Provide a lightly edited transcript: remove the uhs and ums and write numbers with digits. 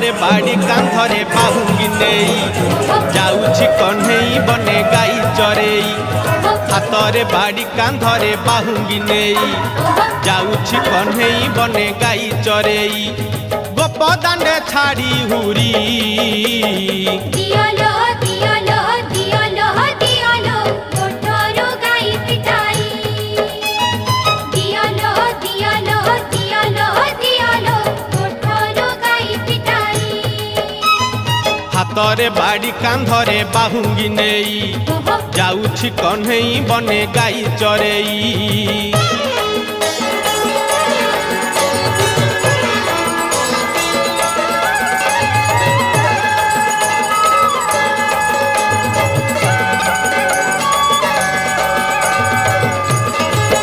ହାତରେ ବାଡ଼ି କାନ୍ଧରେ ବାହୁଙ୍ଗି ନେଇ ଯାଉଛି କହ୍ନେଇ ବନେ ଗାଈ ଚରେଇ ହାତରେ ବାଡ଼ି କାନ୍ଧରେ ବାହୁଙ୍ଗି ନେଇ ଯାଉଛି କହ୍ନେଇ ବନେ ଗାଈ ଚରେଇ ଗୋପଦାଣ୍ଡେ ଛାଡ଼ି ହୁରି ହାତରେ ବାଡ଼ି କାନ୍ଧରେ ବାହୁଙ୍ଗି ନେଇ ଯାଉଛି କହ୍ନେଇ ବନେ ଗାଈ ଚରେଇ